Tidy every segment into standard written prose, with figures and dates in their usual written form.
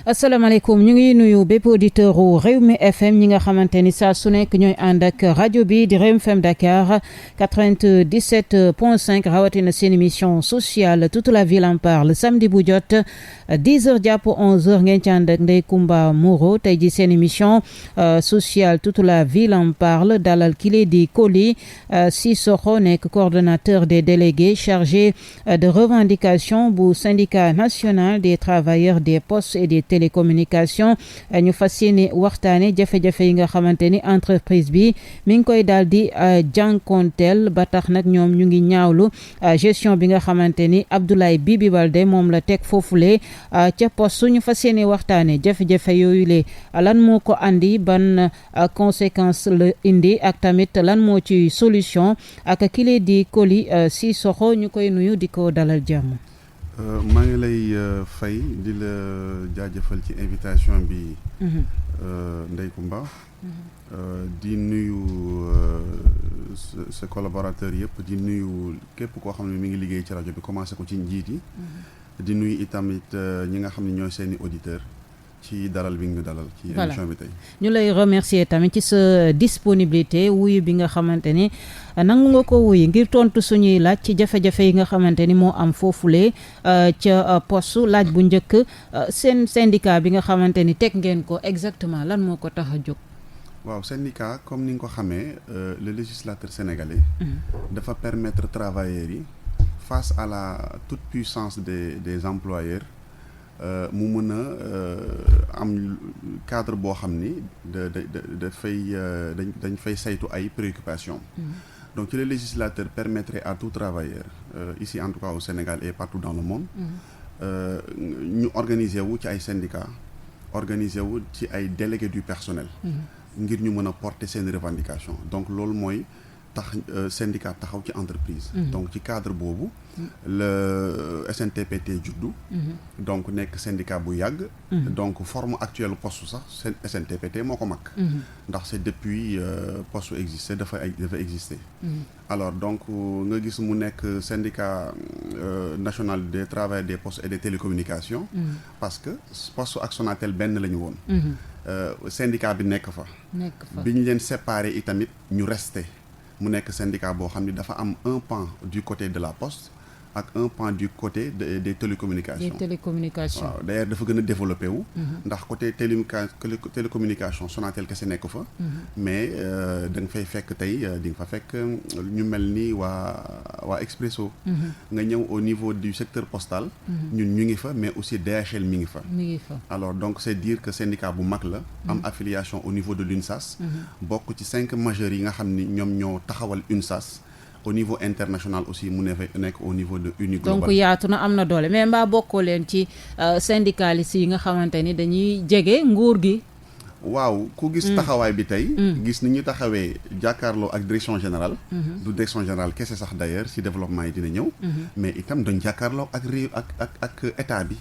asalaamaaleykum ñu ngi nuyu bépp auditeur u Rewmi FM ñi nga xamante ni saa su nekk ñooy ànd ak rajo bi di Rewmi FM Dakar 97.5 rawatina seen émission sociale toute la ville en parle samedi bu jot 10h jàpp 11h ngeen ci ànd ak Ndeye Comba Moreau tey ji seen émission sociale toute la ville en parle dalal kile di Coly Cissokho nekk coordonnateur des délégués chargé de revendication bu syndicat national des travailleurs des postes et des télécommunications ñu fas yéene waxtaane jafe-jafe yi nga xamante ni entreprise bi mi ngi koy daal di jànkonteel ba tax nag ñoom ñu ngi ñaawlu gestion bi nga xamante ni Abdoulaye Bibi Baldé moom la teg foofule ca poste ñu fas yéene waxtaane jafe-jafe yooyu le lan moo ko andi ban conséquence la indi ak tamit lan moo ci solution ak kile di Coly Cissokho ñu koy nuyu di ko dalal jàmm. maa ngi lay fay di la jaajëfal ci invitation bi Ndeye Comba di nuyu sa collaborateur yëpp di nuyu képp koo xam ne mi ngi liggéey ci rajo bi commencé ko ci njiit yi di nuyu itamit ñi nga xam ne ñooy seeni auditeur ci dalal bi nga dalal ci émission bi tey ñu lay remercier tamit ci sa disponibilité wuyu bi nga xamante ni nangu nga ko wuyu ngir tontu suñuy laaj ci jafe-jafe yi nga xamante ni moo am foofule ca poste laaj bu njëkk seen syndicat bi nga xamante ni teg ngeen ko exactement lan moo ko tax a jóg. waaw syndicat comme ni nga ko xamee le législateur sénégalais dafa permettre travailleurs yi face à la toute puissance des employeurs mu mën a am cadre boo xam ni dañ fay saytu ay préoccupations. Donc le législateur permettrait à tout travailleur ici en tout cas au Sénégal et partout dans le monde ñu organiser wu ci ay syndicats organiser wu ci ay délégués du personnel ngir ñu mën a porter seen revendication donc loolu mooy tax syndicat taxaw ci entreprise donc ci cadre boobu le SNTPT juddu donc nekk syndicat bu yàgg donc forme actuelle poste sax SNTPT moo ko mag ndax c'est depuis poste existé dafa exister alors donc nga gis mu nekk syndicat national des travailleurs des postes et des télécommunications parce que poste ak Sonatel benn la ñu woon syndicat bi nekk fa bi ñu leen séparé itamit ñu resté mu nekk syndicat boo xam ne dafa am un pan du côté de la poste ak un pan du côté des télécommunications. waaw d'ailleurs dafa gën a développé wu ndax côté télécommunication Sonatel kese nekk fa mais da nga fay fekk tey di nga fa fekk ñu mel ni waa Expresso nga ñëw au niveau du secteur postal ñun ñu ngi fa mais aussi DHL mi ngi fa alors donc c'est dire que syndicat bu mag la am affiliation au niveau de l'UNSAS bokk ci 5 majeurs yi nga xam ni ñoom ñoo taxawal UNSAS au niveau international aussi mu nekk au niveau de Uni Global. donc yaatu na am na doole mais mbaa bokkoo leen ci syndicalistes yi nga xamante ni dañuy jege nguur gi. waaw ku gis taxawaay bi tey gis ni ñu taxawee jàkkaarloo ak direction générale du direction générale kese sax d'ailleurs si développement yi dina ñëw mais itam dañ jàkkaarloo ak réew ak état bi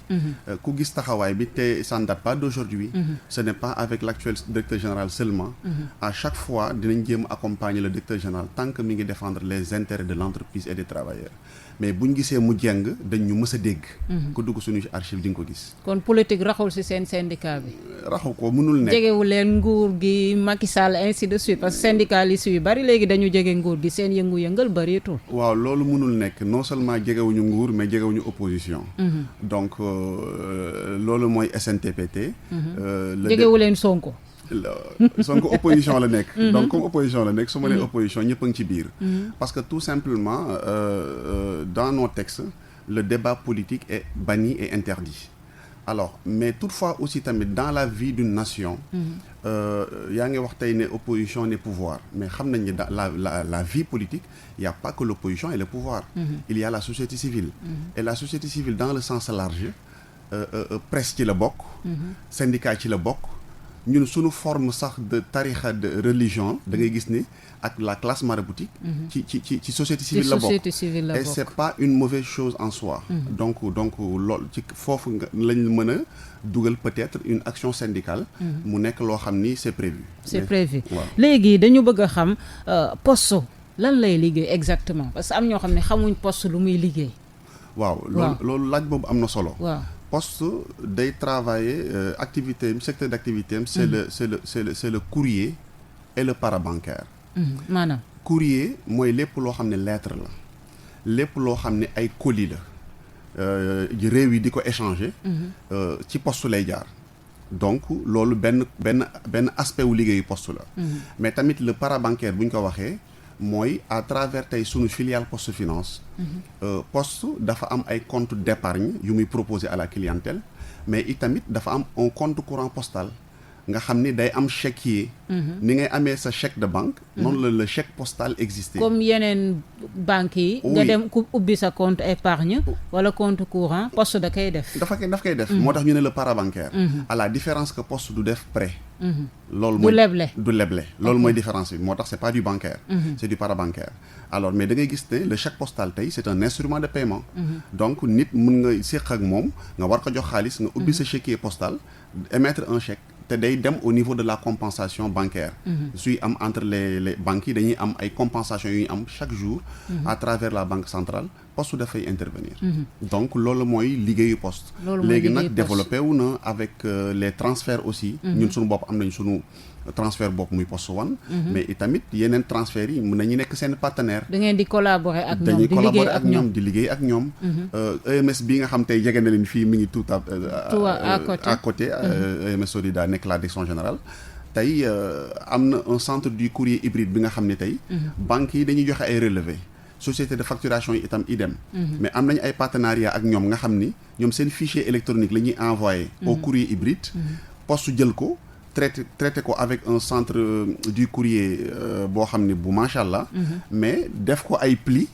ku gis taxawaay bi te ça ne date pas d'aujourd'hui ce n'est pas avec l'actuel directeur général seulement à chaque fois dinañ jéem accompagner le directeur général tant que mi ngi défendre les intérêts de l'entreprise et des travailleurs mais buñ gisee mu jeng dañ ñu mës a dégg ku dugg suñu archive di nga ko gis kon politique raxul ci seen syndicat bi raxu ko mënul nekk jegewu leen nguur gi Macky Sall ainsi de suite parce que syndicalistes yu bari léegi dañu jege nguur gi seen yëngu-yëngal bariitul waaw loolu mënul nekk non seulement jegewuñu nguur mais jegewuñu opposition donc loolu mooy SNTPT jegewu leen Sonko Sonko opposition la nekk donc comme opposition la nekk su ma nee opposition ñëpp a ngi ci biir parce que tout simplement dans nos textes le débat politique est banni et interdit alors mais toutefois aussi tamit dans la vie d'une nation yaa ngi wax tey ne opposition ne pouvoir mais xam nañ ne dans la vie politique il y a pas que l'opposition et le pouvoir il y a la société civile et la société civile dans le sens large presse ci la bokk syndicat ci la bokk ñun suñu forme sax de tarixa de religion da ngay gis ni ak la classe maraboutique ci société civile la bokk et c'est pas une mauvaise chose en soi donc loolu ci foofu nga lañ mën a dugal peut-être une action syndicale mu nekk loo xam ni c'est prévu léegi dañu bëgg a xam poste lan lay liggéey exactement parce que am ñoo xam ne xamuñ poste lu muy liggéey waaw loolu laaj boobu am na solo Poste day travailler activité secteur d'activité am c'est le courrier et le parabancaire. maanaam. courrier mooy lépp loo xam ne lettre la lépp loo xam ne ay colis la réew yi di ko échanger. ci poste lay jaar. donc loolu benn aspect wu liggéeyu poste la. mais tamit le parabancaire bu ñu ko waxee mooy à travers tey sunu filiale Poste Finance. poste dafa am ay compte d'épargne yu muy proposer à la clientèle mais itamit dafa am un compte courant postal nga xam ni day am chéquier. ni ngay amee sa chèque de banque. noonu la le chèque postal exister. comme yeneen banques yi. nga dem ku ubbi sa compte épargne. wala compte courant poste da koy def. daf koy def. moo tax ñu ne le parabancaire. à la différence que poste du def prêt. loolu mooy du leble loolu mooy différence bi moo tax c'est pas du bancaire. c'est du parabancaire. alors mais da ngay gis ne le chèque postal tey c'est un instrument de paiement. donc nit mën nga séq ak moom nga war ko jox xaalis nga ubbi sa chéquier postal émettre un chèque. te day dem au niveau de la compensation bancaire. suy am entre les banques yi dañuy am ay compensation yu ñu am chaque jour. à travers la banque centrale poste dafay intervenir. donc loolu mooy liggéeyu poste. léegi nag développé wu na avec les transferts aussi. ñun suñu bopp am nañ suñu transfert bopp muy Poste One. mais itamit yeneen transferts yi mën nañu nekk seen partenaire. da ngeen di collaborer ak ñoom di liggéey ak ñoom. EMS bi nga xam tey jege na leen fii mi ngi tout à côté. EMS Solida nekk la direction générale. tey am na un centre du courrier hybride bi nga xam ne tey. banques yi dañuy joxe ay relevés. société de facturation yi itam idem. mais am nañu ay partenariat ak ñoom nga xam ni ñoom seen fichier électronique la ñuy envoyé. au courrier hybride. poste jël ko. traité ko avec un centre du courrier boo xam ne bu macha allah. mais def ko ay pli.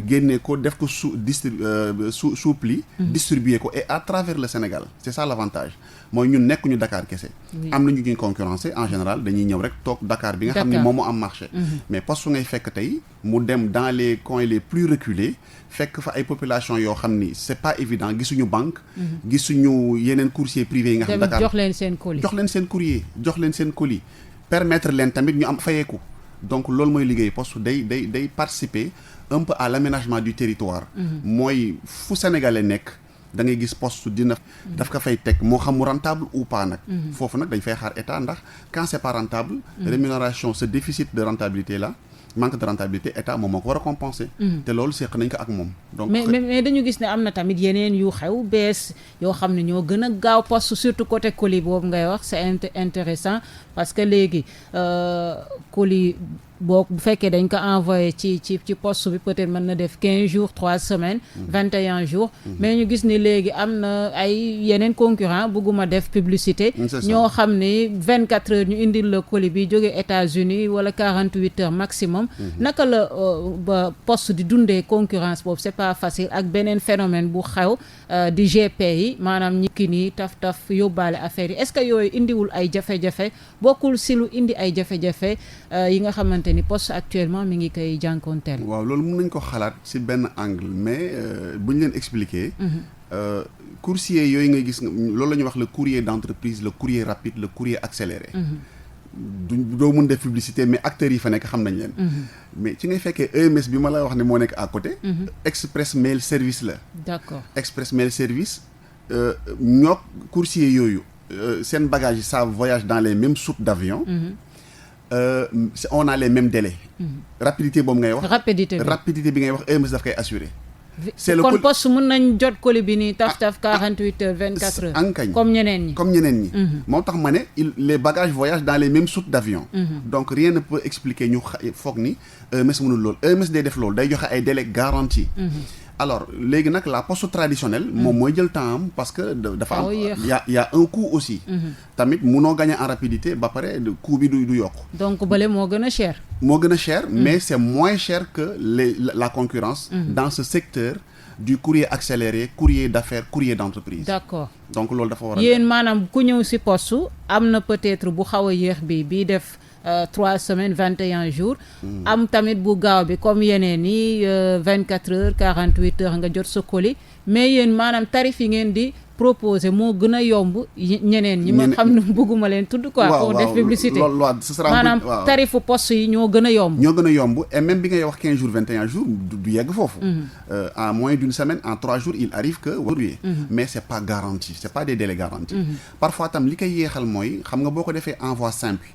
génne ko def ko sous pli. distribuer ko et à travers le Sénégal c'est ça l'avantage mooy ñun nekkuñu Dakar kese. am na ñu ñuy concurrencer en général dañuy ñëw rek toog Dakar bi nga xam ne moom moo am marché. mais poste su ngay fekk tey mu dem dans les coins les plus reculés fekk fa ay population yoo xam ni c'est pas évident gisuñu banque. gisuñu yeneen coursiers privés yi nga xam Dakar jox leen seen colis jox leen seen colis permettre leen tamit ñu am fayeeku donc loolu mooy liggéey poste day participer un peu à l'aménagement du territoire. mooy fu sénégalais nekk da ngay gis poste daf ko fay teg moo xam mu rentable ou pas nag. foofu nag dañ fay xaar état ndax quand c'est pas rentable. rémunération ce déficit de rentabilité là. manque de rentabilité état moom moo ko war a compenser. te loolu seq nañ ko ak moom. donc mais dañu gis ne am na tamit yeneen yu xew bees yoo xam ne ñoo gën a gaaw poste surtout côté colis boobu ngay wax c'est intéressant parce que léegi colis boo bu fekkee dañ ko envoyé ci poste bi peut-être mën na def 15 jours 3 semaines 21 jours mais ñu gis ni léegi am na ay yeneen concurrent bëgguma def publicité ñoo xam ni 24 heures ñu indil la colis bi jóge États-Unis wala 48 heures maximum naka la ba poste di dundee concurrence boobu c'est pas facile ak beneen phénomène bu xew di GP yi maanaam ñi ki nii taf yóbbaale affaire yi est-ce que yooyu indiwul ay jafe-jafe bokkul si lu indi ay jafe-jafe yi nga xamante ni poste actuellement mi ngi koy jànkoonteel. waaw loolu mën nañ ko xalaat ci benn angle mais bu ñu leen expliquer. coursier yooyu ngay gis loolu la ñuy wax le courrier d'entreprise le courrier rapide le courrier accéléré. doo mën def publicité mais acteurs yi fa nekk xam nañ leen. mais ci ngay fekkee EMS bi ma la wax ne moo nekk à côté. Express Mail Service la. d'accord Express Mail Service ñoo coursier yooyu seen bagage yi ça voyage dans les mêmes soutes d'avion. On a les mêmes délais. rapidité boobu ngay wax. rapidité bi ngay wax EMS daf koy assurer. c'est le kon poste mën nañ jot colis bi nii taf 48 heures 24 heures. ankañ comme ñeneen ñi. moo tax ma ne les bagages voyagent dans les mêmes soutes d'avion. donc rien ne peut expliquer ñu foog ni EMS mënul loolu EMS day def loolu day joxe ay délais garantis. alors léegi nag la poste traditionnelle moom mooy jël temps am parce que dafa am y a un coût aussi tamit munoo gagner en rapidité ba pare coût bi du yokk donc bële moo gën a cher mais c'est moins cher que la concurrence dans ce secteur du courrier accéléré courrier d'affaires courrier d'entreprise d'accord donc loolu dafa war a yéen maanaam ku ñëw ci poste am na peut-être bu xaw a yéex bi def 3 semaines 21 jours am tamit bu gaaw bi comme yeneen yi 24 heures 48 heures nga jot sa colis mais yéen maanaam tarif yi ngeen di proposé moo gën a yomb ñeneen ñi ma xam ne bëgguma leen tudd quoi pour def publicité maanaam tarifu poste yi ñoo gën a yomb et même bi ngay wax 15 jours 21 jours du yegg foofu en moins d'une semaine en 3 jours il arrive que mais c'est pas garanti c'est pas des délais garantis parfois tam li koy yéexal mooy xam nga boo ko defee envoi simple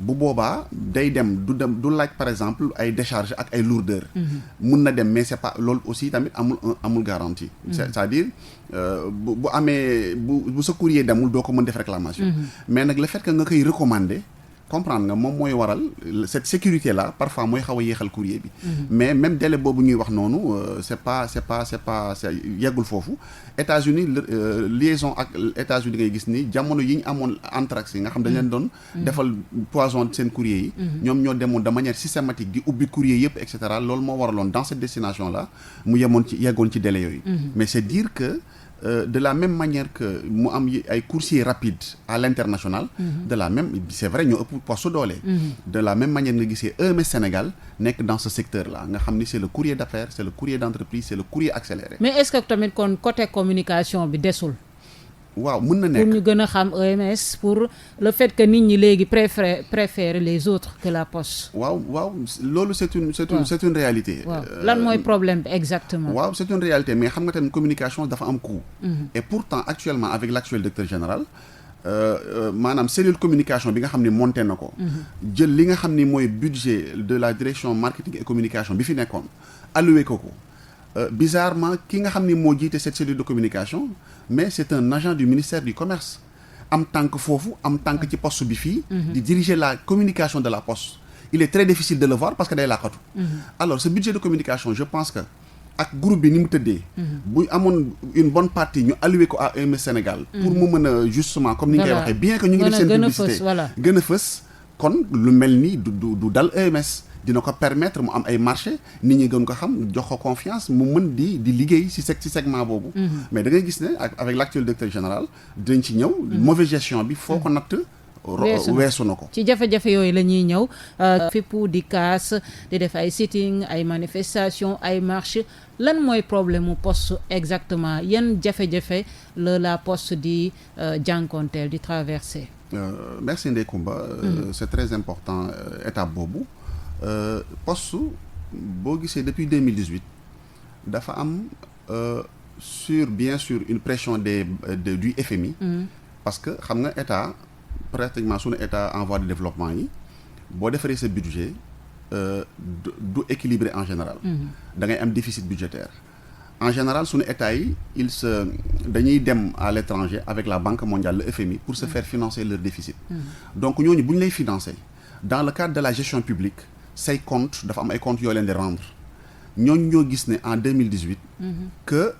bu boobaa day dem du laaj par exemple ay décharge ak ay lourdeur mun na dem mais c'est pas loolu aussi tamit amul garantie c'est-à-dire bu amee bu sa courrier demul doo ko mën def réclamation mais nag le fait que nga koy recommander comprendre nga moom mooy waral cette sécurité là parfois mooy xaw a yéexal courrier bi mais même délai boobu ñuy wax noonu c'est pas yeggul foofu États-Unis liaison ak États-Unis ngay gis ni jamono yi ñu amoon anthrax yi nga xam dañ leen doon defal poison seen courrier yi ñoom ñoo demoon de manière systématique di ubbi courrier yëpp et cetera loolu moo waraloon dans cette destination là mu yeggoon ci délai yooyu mais c'est dire que de la même manière que mu am ay coursiers rapides à l'international de la même c'est vrai ñoo ëpp poste doole de la même manière nga gisee EMS Sénégal nekk dans ce secteur là nga xam ni c'est le courrier d'affaires c'est le courrier d'entreprise c'est le courrier accéléré mais est-ce que tamit kon côté communication bi desul waaw mën na nekk pour ñu gën a xam EMS pour le fait que nit ñi léegi préfèrent les autres que la poste. waaw loolu c'est une réalité. waaw lan mooy problème bi exactement. waaw c'est une réalité mais xam nga tamit communication dafa am coût. Et pourtant actuellement avec l'actuel directeur général maanaam cellule communication bi nga xam ni monté na ko. jël li nga xam ni mooy budget de la direction marketing et communication bi fi nekkoon alloué ko. Bizarrement ki nga xam ni moo jiite cette cellule de communication mais c'est un agent du ministère du commerce am tànk foofu am tànk ci poste bi fii di diriger la communication de la poste il est très difficile de le voir parce que day laqatu alors ce budget de communication je pense que ak groupe bi ni mu tëddee bu amoon une bonne partie ñu alloué ko à EMS Sénégal pour mu mën a justement comme ni nga koy waxee bien que ñu ngi def seen publicité gën a fës kon lu mel ni du dal EMS dina ko permettre mu am ay marché nit ñi gën ko xam jox ko confiance mu mën di liggéey ci segment boobu mais da ngay gis ne avec l'actuel directeur général dinañ ci ñëw mauvaise gestion bi foo ko natt weesu na ko ci jafe-jafe yooyu la ñuy ñëw fippu di kaas di def ay sitting ay manifestation ay marche lan mooy problème mu poste exactement yan jafe-jafe la poste di jànkonteel di traverser merci Ndeye Comba c'est très important étape boobu poste boo gisee depuis 2018 dafa am bien sûr une pression du FMI parce que xam nga état pratiquement suñu état en voie de développement yi boo defaree sa budget du équilibré en général da ngay am déficit budgétaire en général suñu état yi dañuy dem à l'étranger avec la Banque mondiale le FMI pour se faire financer leur déficit donc ñooñu bu ñu lay financer dans le cadre de la gestion publique say compte dafa am ay comptes yoo leen di rendre ñooñu ñoo gis ne en 2018 que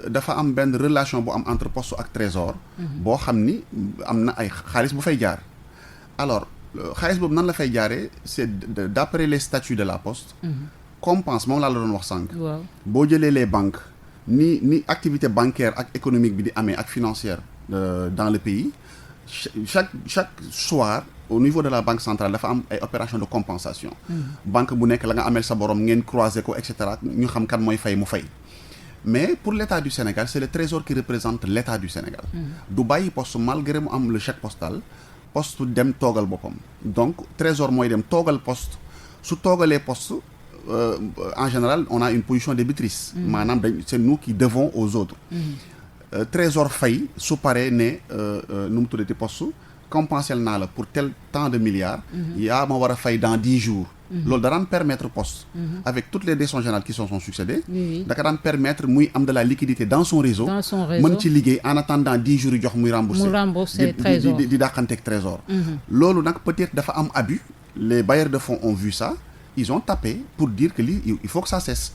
dafa am benn relation bu am entre poste ak trésor boo xam ni am na ay xaalis bu fay jaar alors xaalis boobu nan la fay jaaree c'est d'après les statuts de la poste compense moom laa la doon wax sànq boo jëlee les banques ni activité bancaire ak économique bi di amee ak financière dans le pays chaque soir au niveau de la banque centrale dafa am ay opération de compensation banque bu nekk la nga amel sa borom ngeen croiser ko et cetera ñu xam kan mooy fay mu fay mais pour l'État du Sénégal c'est le trésor qui représente l'État du Sénégal du bàyyi poste malgré mu am le chèque postal poste dem toogal boppam donc trésor mooy dem toogal poste su toogalee poste en général on a une position débitrice maanaam c'est nous qui devons aux autres trésor fay su paree ne nu mu tuddati poste compensel naa la pour tel tant de milliards yaa ma war a fay dans 10 jours loolu da daan permettre poste avec toutes les directions générales qui sont succédées da ka daan permettre muy am de la liquidité dans son réseau mën ci liggéey en attendant 10 jours yi jox muy rembourser trésor di dàqanteeg trésor loolu nag peut-être dafa am abus les bailleurs de fonds ont vu ça ils ont tapé pour dire que lii il faut que ça cesse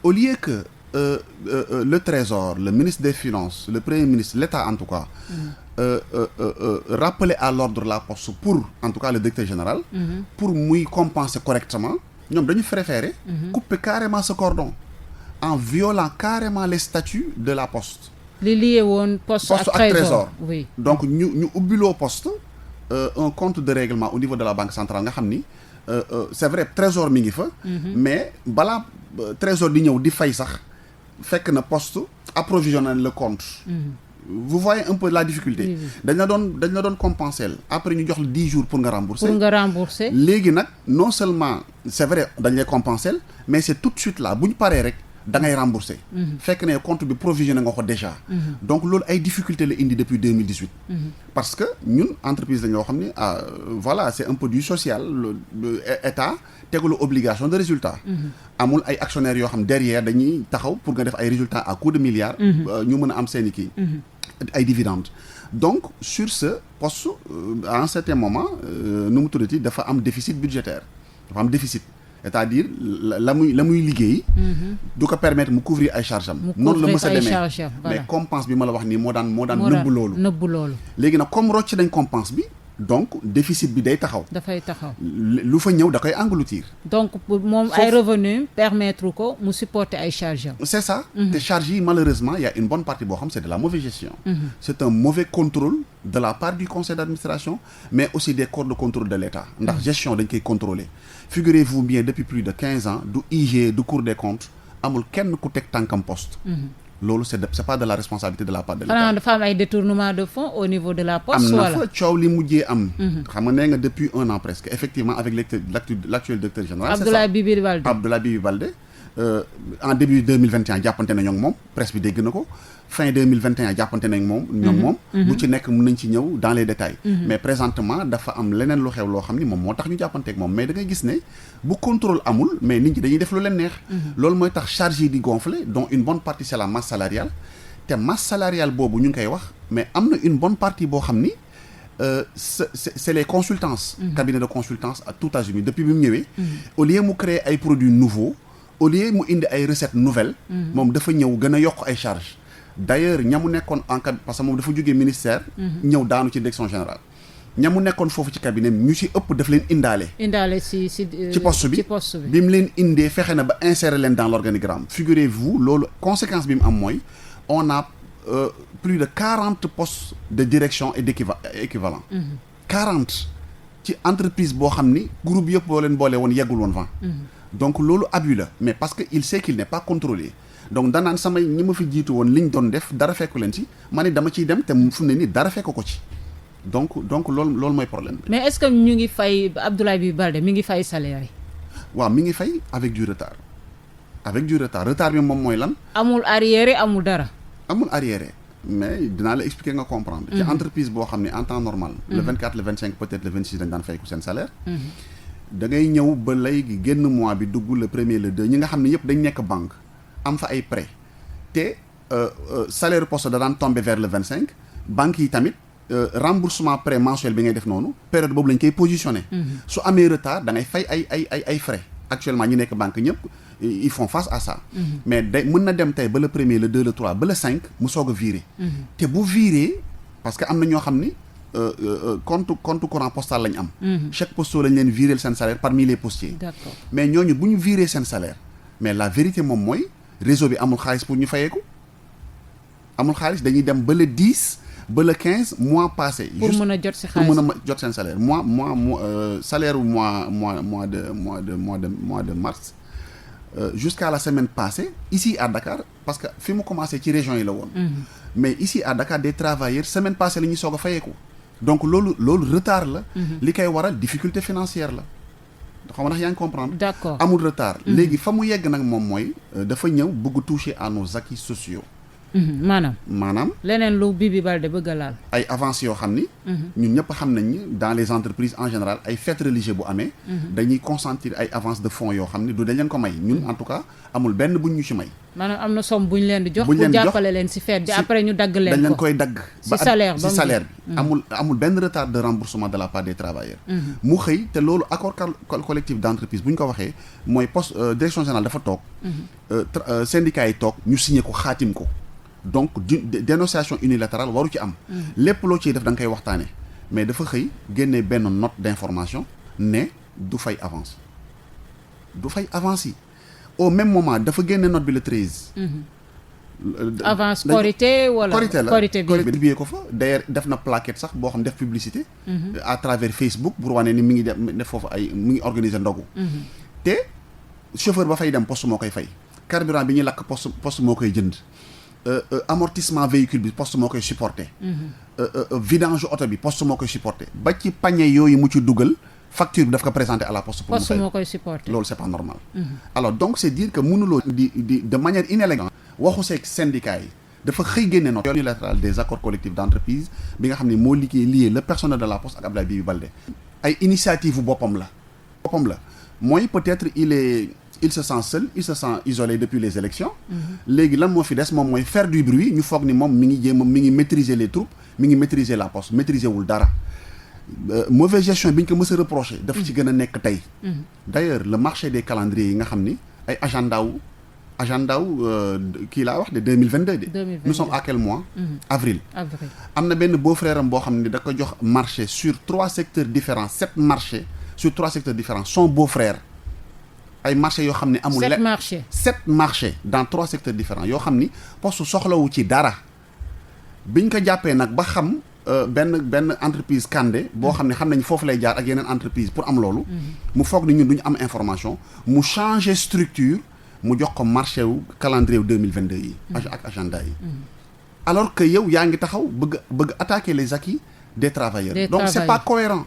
au lieu que le trésor le ministre des finances le premier ministre l'État en tout cas rappeler à l'ordre la poste pour en tout cas le directeur général pour muy compenser correctement ñoom dañu préférer couper carrément ce cordon en violant carrément les statuts de la poste li lié woon poste ak trésor oui donc ñu ubbiloo poste un compte de règlement au niveau de la banque centrale nga xam ni c'est vrai trésor mi ngi fa mais balaa trésor di ñëw di fay sax fekk na poste approvisionner le compte. Vous voyez un peu la difficulté. dañ la doon compenser après ñu jox la 10 jours pour nga rembourser. léegi nag non seulement c'est vrai dañ lay compenser mais c'est tout de suite là bu ñu paree rek da ngay rembourser. fekk ne compte bi provisionné nga ko déjà. donc loolu ay difficulté la indi depuis 2018. parce que ñun entreprise la ñoo xam ne voilà c'est un peu du social état tegulu obligation de résultat. amul ay actionnaires yoo xam derrière dañuy taxaw pour nga def ay résultats à coup de milliards. ñu mën a am seeni kii. ay dividendes. donc sur ce poste à un certain moment nu mu tuddati dafa am déficit budgétaire dafa am déficit. c'est-à-dire la muy liggéey. du ko permettre mu couvrir ay charges am. noonu la mës a demee mais compense bi ma la wax nii moo daan nëbbu loolu. léegi nag comme rocc nañ compense bi donc déficit bi dafay taxaw. lu fa ñëw da koy engloutir. donc moom ay revenu permettre ko mu supporter ay charges am. c'est ça. te charges yi malheureusement il y a une bonne partie boo xam c'est de la mauvaise gestion. c'est un mauvais contrôle de la part du conseil d'administration mais aussi des corps de contrôle de l'État ndax gestion dañ koy contrôler. Figurez-vous bien depuis plus de 15 ans du IG du Cour des comptes amul kenn ku teg tànkam poste. loolu c'est pas de la responsabilité de la part de l'État. xanaa dafa am ay détournement de fonds au niveau de la poste. am na fa coow li mujjee am. xam nga nee nga depuis 1 an presque effectivement avec l'actuel directeur général. Abdoulaye Bibi Baldé en début 2021 jàppante nañu ak moom presse bi dégg na ko fin 2021 jàppante nañ moom. bu ci nekk mën nañ ci ñëw dans les détails. mais présentement dafa am leneen lu xew loo xam ni moom moo tax ñu jàppanteeg moom mais da ngay gis ne bu contrôle amul mais nit ñi dañuy def lu leen neex. loolu mooy tax charge yi di gonfler dont une bonne partie c'est la masse salariale te masse salariale boobu ñu ngi koy wax mais am na une bonne partie boo xam ni c'est les consultances. cabinet de consultance à tout azimut depuis bi mu ñëwee. au lieu mu créer ay produits nouveaux au lieu mu indi ay recettes nouvelles. moom dafa ñëw gën a yokk ay charges. d'ailleurs ñamu nekkoon en cabinet parce que moom dafa jógee ministère. ñëw daanu ci direction générale. ñamu nekkoon foofu ci cabinet ñu ci ëpp daf leen indaale ci poste bi mu leen indee fexe na ba insérer leen dans l'organigramme. figurez-vous loolu conséquence bi mu am mooy on a plus de 40 postes de direction et d'équivalent. 40 ci entreprise boo xam ni groupe yëpp boo leen boole woon yeggul woon 20. donc loolu abus la mais parce que il sait qu'il n'est pas contrôlé. donc danaan samay ñi ma fi jiitu woon liñ doon def dara fekku leen ci ma ne dama ciy dem te fu mu ne nii dara fekk ko ci donc loolu mooy problème bi. mais est-ce que ñu ngi fay Abdoulaye Bibi Baldé mi ngi fay salaire yi. waaw mi ngi fay avec du retard retard bi moom mooy lan. amul arriéré amul dara. amul arriéré mais dinaa la expliquer nga comprendre. ci entreprise boo xam ne en temps normal. le 24 le 25 peut-être le 26 dañ daan fay ku seen salaire. da ngay ñëw ba léegi génn mois bi dugg le premier le 2 ñi nga xam ne yëpp dañ nekk banque. am fa ay prêt te salaire poste da daan tomber vers le 25 banques yi tamit remboursement prêt mensuel bi ngay def noonu période boobu lañ koy positionner. su amee retard da ngay fay ay frais actuellement ñi nekk banque ñëpp ils font face à ça. mais day mën na dem tey ba le premier le 2 le 3 ba le 5 mu soog a virer. te bu virer parce que am na ñoo xam ni compte courant postal lañ am. chaque postal lañ leen virer seen salaire parmi les postiers. D'accord. mais ñooñu bu ñu virer seen salaire mais la vérité moom mooy. réseau bi amul xaalis pour ñu fayeeku amul xaalis dañuy dem ba le 10 ba le 15 mois passé. pour mën a jot si xaalis pour mën a jot seen salaire salaire u mois de mars jusqu'à la semaine passée ici à Dakar parce que fi mu commencé ci région yi la woon. mais ici à Dakar des travailleurs semaine passée la ñuy soog a fayeeku donc loolu retard la. li koy waral difficulté financière la. xam nga ndax yaa ngi comprendre. d'accord amul retard. léegi fa mu yegg nag moom mooy dafa ñëw bëgg toucher à nos acquis sociaux. maanaam. leneen lu Bibi Baldé bëgg a laal. ay avances yoo xam ni. ñun ñëpp xam nañ ni dans les entreprises en général ay fêtes religieuses bu amee. dañuy consentir ay avances de fonds yoo xam ni du dañ leen ko may ñun en tout cas amul benn buñ ñu ci may. maanaam am na somme bu ñu leen di jox. pour jàppale leen ci fête bi après ñu dagg leen ko. dañ leen koy dagg. ci salaire ci salaire bi. amul benn retard de remboursement de la part des travailleurs. mu xëy te loolu accord collectif d'entreprise bu ñu ko waxee mooy poste direction générale dafa toog. syndicats yi toog ñu signé ko xaatim ko. donc dénonciation unilatérale waru ci am. lépp loo ciy def da nga koy waxtaane mais dafa xëy génne benn note d'information ne du fay avance yi au même moment dafa génne note bi le 13. avance Korité wala Korité bi publié ko fa d'ailleurs def na plaquette sax boo xam def publicité. à travers Facebook pour wane ni mi ngi def foofu mi ngi organiser ndogu. te chauffeur ba fay dem poste moo koy fay. carburant bi ñuy lakk poste moo koy jënd amortissement véhicule bi poste moo koy supporter vidange oto bi poste moo koy supporter ba ci panier yooyu mu ci dugal facture bi daf ko présenter à la poste pour poste moo koy supporter loolu c'est pas normal alors donc c'est dire que mënuloo di de manière inélégante waxu seeg syndicat yi dafa xëy génne note unilatérale des accords collectifs d'entreprise bi nga xam ne moo lié le personnel de la poste ak Abdoulaye Bibi Baldé ay initiative boppam la mooy peut-être il se sent seul il se sent isolé depuis les élections léegi lan moo fi des moom mooy faire du bruit ñu foog ni moom mi ngi maîtriser les troupes mi ngi maîtriser la poste maîtriser wul dara mauvaise gestion bi ñu ko mës a reproché dafa ci gën a nekk tey d'ailleurs le marché des calendriers yi nga xam ni ay agenda wu kii laa wax de 2022 de nous sommes à quel mois avril am na benn beau-frère am boo xam ne da ko jox marché sur 3 secteurs différents 7 marchés sur 3 secteurs différents son beau-frère ay marchés yoo xam ne amul 7 marchés dans 3 secteurs différents yoo xam ni poste soxlawu ci dara biñ ko jàppee nag ba xam benn entreprise Kandé boo xam ne xam nañ foofu lay jaar ak yeneen entreprise pour am loolu mu foog ni ñun duñu am information mu changer structure mu jox ko marché wu calendrier wu 2022 yi ak agenda yi alors que yow yaa ngi taxaw bëgg attaquer les acquis des travailleurs donc c'est pas cohérent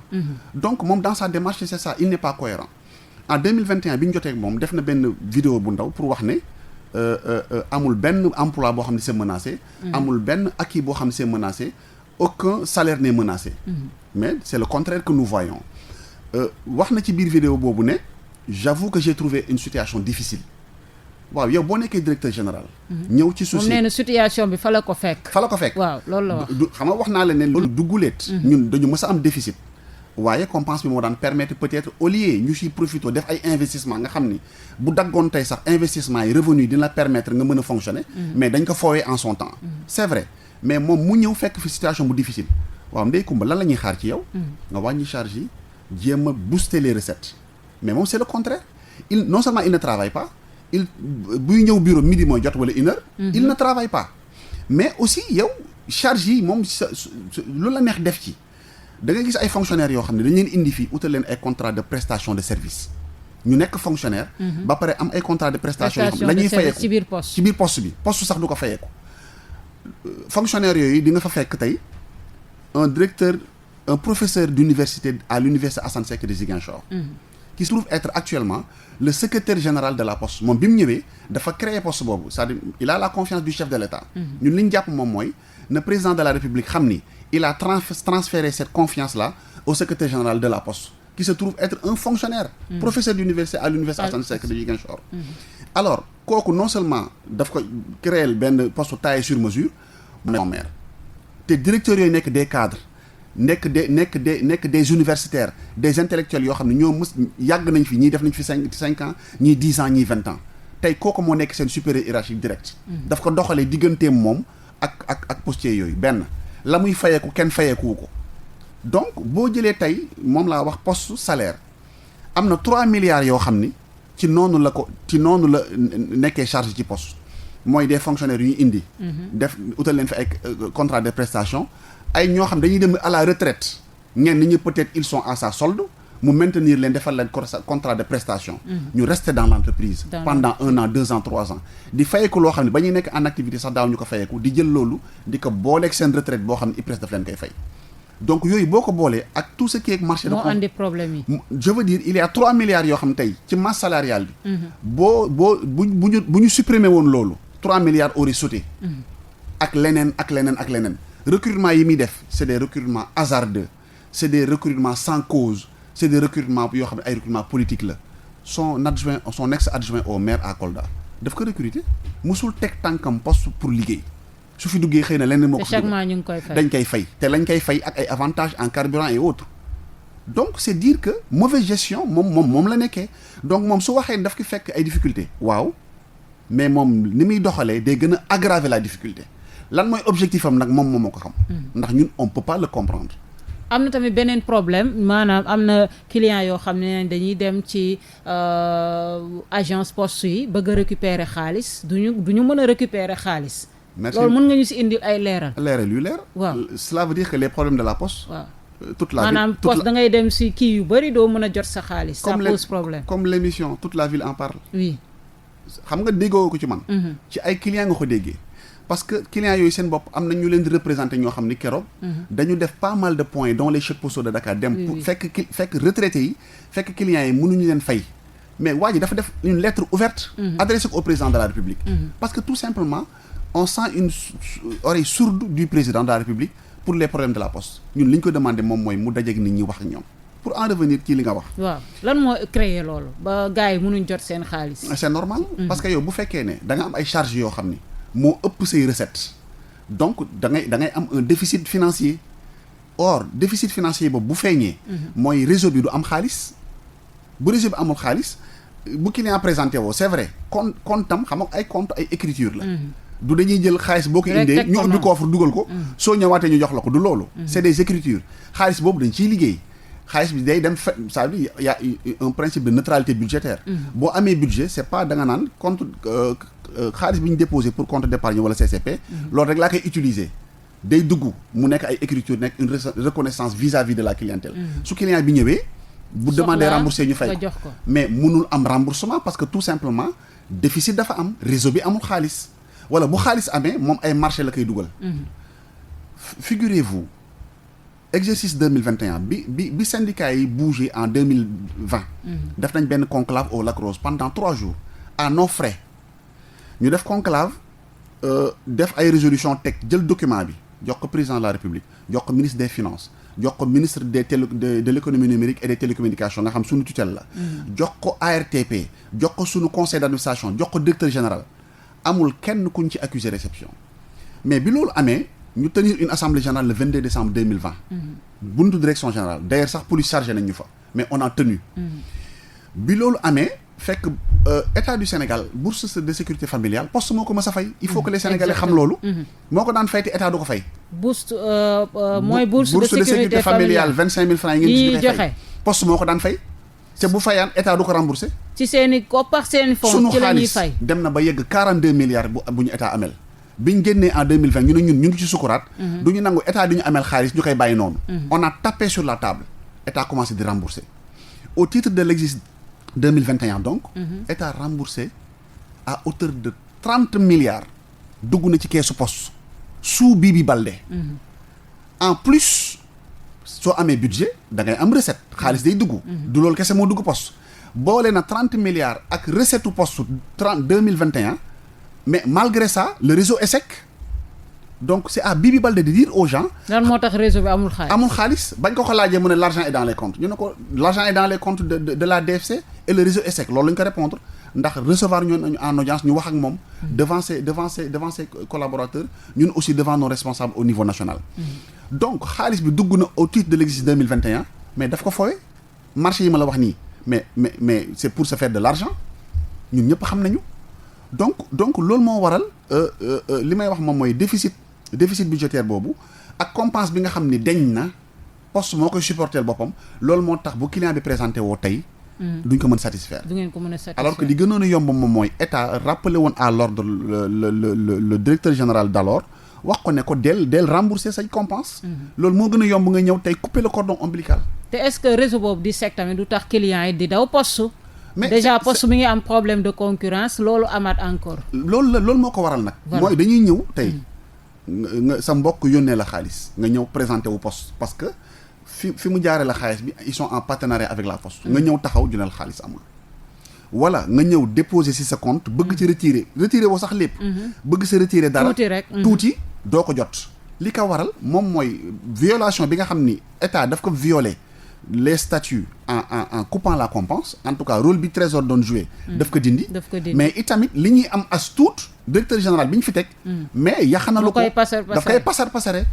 donc moom dans sa démarche c'est ça il n'est pas cohérent en 2021 bi ñu jotee ak moom def na benn vidéo bu ndaw pour wax ne amul benn emploi boo xam ne c'est menacé amul benn acquis boo xam ne c'est menacé aucun salaire n'est menacé mais c'est le contraire que nous voyons wax na ci biir vidéo boobu ne j'avoue que j'ai trouvé une situation difficile waaw yow boo nekkee directeur général ñëw ci société moom nee na situation bi fa la ko fekk waaw loolu la wax xam nga wax naa la ne loolu dugguleet ñun dañu mës a am déficit waaye compense bi moo daan permettre peut-être au lieu ñu siy profité def ay investissement nga xam ni bu daggoon tey sax investissement yi revenu dina permettre nga mën a fonctionner mais dañ ko foowee en son temps c'est vrai mais moom mu ñëw fekk fi situation bu difficile waaw Ndeye Comba lan la ñuy xaar ci yow nga wàññi charge yi jéem a booster les recettes mais moom c'est le contraire non seulement il ne travaille pas buy ñëw bureau midi mooy jot wala 1 heure il ne travaille pas mais aussi yow charge yi moom lu la neex def ci da nga gis ay fonctionnaires yoo xam ne dañ leen indi fii utal leen ay contrat de prestation de service ñu nekk fonctionnaire ba pare am ay contrat de prestation yoo xam ne la ñuy fayeeku ci biir poste bi poste sax du ko fayeeku fonctionnaires yooyu di nga fa fekk tey un professeur d'université à l'université Assane Seck de Ziguinchor qui se trouve être actuellement le secrétaire général de la poste moom bi mu ñëwee dafa créer poste boobu c'est-à-dire il a la confiance du chef de l'État ñun li ñu jàpp moom mooy ne président de la République xam ni il a transféré cette confiance-là au secrétaire général de la poste qui se trouve être un fonctionnaire professeur d'université à l'université Assane Seck de Ziguinchor alors kooku non seulement daf ko créer benn poste taillé sur mesure maire te directeurs yooyu nekk des cadres nekk des universitaires des intellectuels yoo xam ne ñoo yàgg nañ fi ñii def nañ fi 5 ans ñii 10 ans ñii 20 ans tey kooku moo nekk seen supérieur hiérarchique direct daf ko doxalee digganteem moom ak postier yooyu benn la muy fayeeku kenn fayeeku ko donc boo jëlee tey moom laa wax poste salaire am na 3 milliards yoo xam ni ci noonu la nekkee charge ci poste mooy des fonctionnaires yu ñu indi def utal leen fi ay contrat de prestation ay ñoo xam dañuy dem à la retraite ñenn ñi peut-être ils sont à sa solde mu maintenir leen defal leen contrat de prestation ñu rester dans l'entreprise pendant 1 an 2 ans 3 ans di fayeeku loo xam ne ba ñuy nekk en activité sax daaw ñu ko fayeeku di jël loolu di ko booleeg seen retraite boo xam ne IPRES daf leen koy fay donc yooyu boo ko boolee ak tout ce qui est marché moo andi problème yi je veux dire il y a 3 milliards yoo xam ne tey ci masse salariale bi bu ñu supprimer woon loolu 3 milliards aurait sauté ak leneen recrutement yi muy def c'est des recrutements hasardeux c'est des recrutements sans cause c'est des recrutements yoo xam ne ay recrutement politique la son ex-adjoint au maire à Kolda daf ko recruter musul teg tànkam poste pour liggéey su fi duggee xëy na leneen moo ko chaque mois ñu ngi koy fay dañ koy fay te lañ koy fay ak ay avantages en carburant et autres donc c'est dire que mauvaise gestion moom la nekkee donc moom su waxee daf ki fekk ay difficultés waaw mais moom ni muy doxalee day gën a aggraver la difficulté lan mooy objectif am nag moom moo ko xam ndax ñun on peut pas le comprendre am na tamit beneen problème maanaam am na client yoo xam ne dañuy dem ci agence poste yi bëgg a récupérer xaalis duñu mën a récupérer xaalis loolu mën nga ñu si indil ay leeral yu leer waaw cela veut dire que les problèmes de la poste waaw toute la maanaam poste da ngay dem si kii yu bëri doo mën a jot sa xaalis ça pose problème comme l'émission toute la ville en parle oui xam nga déggoo ko ci man. ci ay clients nga ko déggee. parce que clients yooyu seen bopp am na ñu leen di représenter ñoo xam ni keroog. dañu def pas mal de points dans les chèques postaux de Dakar dem. pour fekk retraités yi fekk clients yi mënuñu leen fay. mais waa ji dafa def une lettre ouverte. adressée au président de la République. parce que tout simplement on sent une oreille sourde du président de la République pour les problèmes de la poste ñun li ñu ko demandé moom mooy mu dajeeg nit ñi wax ak ñoom. pour en revenir ci li nga wax. waaw lan moo créé loolu ba gars yi mënuñ jot seen xaalis. c'est normal. parce que yow bu fekkee ne da nga am ay charges yoo xam ni moo ëpp say recettes donc da ngay am un déficit financier or déficit financier boobu bu feeñee. mooy réseau bi du am xaalis bu réseau bi amul xaalis bu client présenté woo c'est vrai compte tam xam nga ay compte ay écriture la. du dañuy jël xaalis boo ko indee ñu ubbi coffre dugal ko. soo ñëwaatee ñu jox la ko du loolu. c'est des écritures xaalis boobu dañ ciy liggéey. xaalis bi day dem ça veut dire y a un principe de neutralité budgétaire. boo amee budget c'est pas da nga naan compte xaalis bi ñu déposé pour compte d'épargne wala CCP. loolu rek laa koy utiliser. day dugg mu nekk ay écriture nekk une reconnaissance vis-à-vis de la clientèle. su client bi ñëwee. bu demander rembourser ñu fay ko mais mënul am remboursement parce que tout simplement déficit dafa am réseau bi amul xaalis. wala bu xaalis amee moom ay marché la koy dugal. figurez-vous. exercice 2021 bi syndicat yi bougé en 2020. def nañ benn conclave au Lac Rose pendant 3 jours à nos frais ñu def conclave def ay résolution teg jël document bi jox ko président de la République jox ko ministre des finances jox ko ministre de l'économie numérique et des télécommunications nga xam suñu tutelle la. jox ko ARTP jox ko suñu conseil d'administration jox ko directeur général amul kenn kuñ ci accusé réception mais bi loolu amee. ñu tenir une assemblée générale le 22 décembre 2020. buntu direction générale d'ailleurs sax police chargé nañ ñu fa mais on a tenu. bi loolu amee fekk état du Sénégal bourse de sécurité familiale poste moo ko mës a fay. il faut que les Sénégalais xam loolu. moo ko daan fay te état du ko fay. bourse mooy bourse de sécurité familiale 25 000 francs yi ngeen di joxe poste moo ko daan fay. te bu fayaan état du ko remboursé. ci seeni koppar seeni fonds ci la ñuy fay sunu xaalis dem na ba yegg 42 milliards bu ñu état amel. biñ génnee en 2020 ñu ne ñun ñu ngi ci sukuraat. du ñu nangu état di ñu amel xaalis ñu koy bàyyi noonu. on a tapé sur la table état commencé di rembourser au titre de l'exercice 2021 donc. état remboursé à hauteur de 30 milliards dugg na ci keesu poste sous Bibi Baldé. en plus soo amee budget da ngay am recette xaalis day dugg. du loolu kese moo dugg poste boole na 30 milliards ak recette poste 2021. mais malgré ça le réseau est sec donc c'est à Bibi Baldé de dire aux gens. lan moo tax réseau bi amul xaalis. amul xaalis bañ ko laajee mu ne l'argent est dans les comptes ñu ne ko l'argent est dans les comptes de la DFC et le réseau est sec loolu la ñu ko répondre ndax recevoir ñoon en audience ñu wax ak moom. devant ses collaborateurs ñun aussi devant nos responsables au niveau national. donc xaalis bi dugg na au titre de l'exercice 2021 mais daf ko foowe marché yi ma la wax nii mais c'est pour se faire de l'argent ñun ñëpp xam nañu. donc loolu moo waral li may wax moom mooy déficit budgétaire boobu ak compense bi nga xam ni deñ na poste moo koy supporter boppam loolu moo tax bu client bi présenté woo tey. duñ ko mën satisfaire. du ngeen ko mën a satisfaire alors que li gënoon a yomb moom mooy état rappelé woon à l'ordre le directeur général d'alors wax ko ne ko del rembourser say compense. loolu moo gën a yomb nga ñëw tey couper le cordon ombilical. te est-ce que réseau boobu di sec tamit du tax client yi di daw poste. mais déjà poste mi ngi am problème de concurrence loolu amaat encore. loolu moo ko waral nag. mooy dañuy ñëw tey nga sa mbokk yónnee la xaalis nga ñëw présenter wu poste parce que fi mu jaaree la xaalis bi ils sont en partenariat avec la poste. nga ñëw taxaw juneel xaalis amul. wala nga ñëw déposer ci sa compte bëgg ci retirer woo sax lépp. bëgg sa retirer dara tuuti rek tuuti doo ko jot. li ko waral moom mooy violation bi nga xam ni état daf ko violer. les statuts en coupant la compense en tout cas rôle bi trésor doon jouer daf ko dindi mais itamit li ñuy am as tuut directeur général bi ñu fi teg mais yaxanalu ko daf koy pasare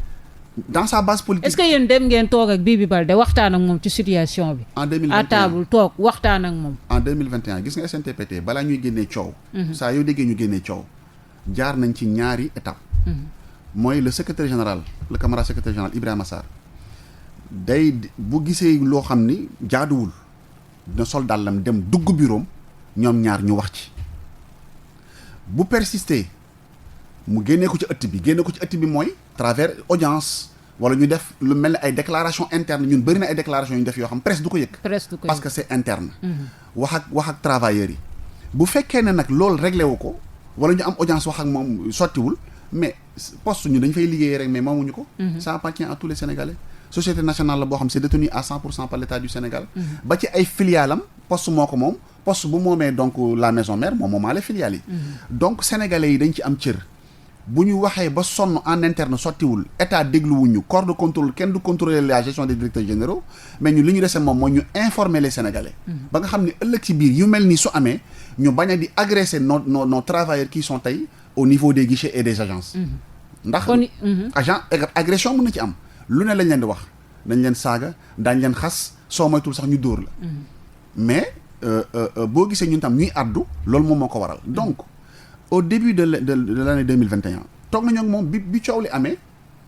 dans sa base politique. est-ce que yéen dem ngeen toog ak Bibi Baldé waxtaan ak moom ci situation bi en 2021 à table toog waxtaan ak moom en 2021 gis nga SNTPT balaa ñuy génnee coow saa yoo déggee ñu génnee coow jaar nañ ci ñaari étape mooy le secrétaire général le camarade secrétaire général Ibrahima Sarr day bu gisee loo xam ni jaaduwul na sol dàllam dem dugg bureau ñoom ñaar ñu wax ci bu persister mu génnee ko ci ëtt bi mooy travers audience wala ñu def lu mel ni ay déclaration interne ñun bëri na ay déclaration yu ñu def yoo xam presse du ko yëg parce que c'est interne wax ak travailleurs yi bu fekkee ne nag loolu réglé wu ko wala ñu am audience wax ak moom sottiwul mais poste ñu dañ fay liggéeyee rek mais moomuñu ko. Ça appartient à tous les Sénégalais. Société nationale la boo xam c'est détenu à 100% par l'État du Sénégal. ba ci ay filialam poste moo ko moom poste bu moomee donc la maison mère moom moomaale filiales yi. donc sénégalais yi dañ ci am cër. bu ñu waxee ba sonn en interne sottiwul état dégluwuñu corps de contrôle kenn du contrôler la gestion des directeurs généraux mais ñu li ñu dese moom mooy ñu informer les sénégalais. ba nga xam ne ëllëg ci biir yu mel nii su amee ñu bañ a di agresser nos travailleurs qui sont tey au niveau des guichets et des agences. ndax agression mën na ci am. lu ne lañ leen di wax dañ leen saaga daañ leen xas soo moytul sax ñu dóor la mais boo gisee ñun tam ñuy àddu loolu moom moo ko waral donc au début de l'année 2021 toog nañu ak moom bi coow li amee